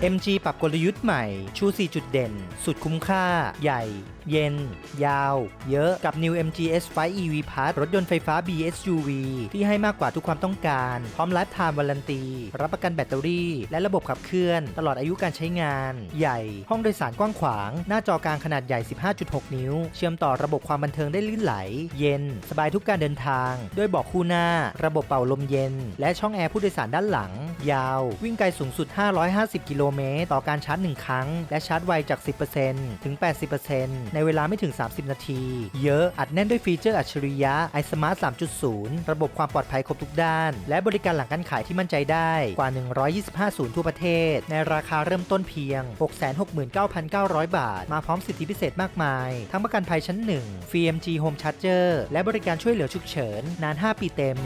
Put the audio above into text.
MG ปรับกลยุทธ์ใหม่ชู 4 จุดเด่นสุดคุ้มค่าใหญ่เย็นยาวเยอะกับ New MG S5 EV Plus รถยนต์ไฟฟ้า BSUV ที่ให้มากกว่าทุกความต้องการพร้อมไลฟ์ไทม์วารันตีรับประกันแบตเตอรี่และระบบขับเคลื่อนตลอดอายุการใช้งานใหญ่ห้องโดยสารกว้างขวางหน้าจอกลางขนาดใหญ่ 15.6 นิ้วเชื่อมต่อระบบความบันเทิงได้ลื่นไหลเย็นสบายทุกการเดินทางด้วยเบาะคู่หน้าระบบเป่าลมเย็นและช่องแอร์ผู้โดยสารด้านหลังยาววิ่งไกลสูงสุด550 กิโลเมตรต่อการชาร์จ1ครั้งและชาร์จไวจาก 10% ถึง 80% ในเวลาไม่ถึง 30 นาทีเยอะอัดแน่นด้วยฟีเจอร์อัจฉริยะ iSmart 3.0 ระบบความปลอดภัยครบทุกด้านและบริการหลังการขายที่มั่นใจได้กว่า 125 ศูนย์ทั่วประเทศในราคาเริ่มต้นเพียง 669,900 บาทมาพร้อมสิทธิพิเศษมากมายทั้งประกันภัยชั้น1 ฟรี MG Home Charger และบริการช่วยเหลือฉุกเฉินนาน 5 ปีเต็ม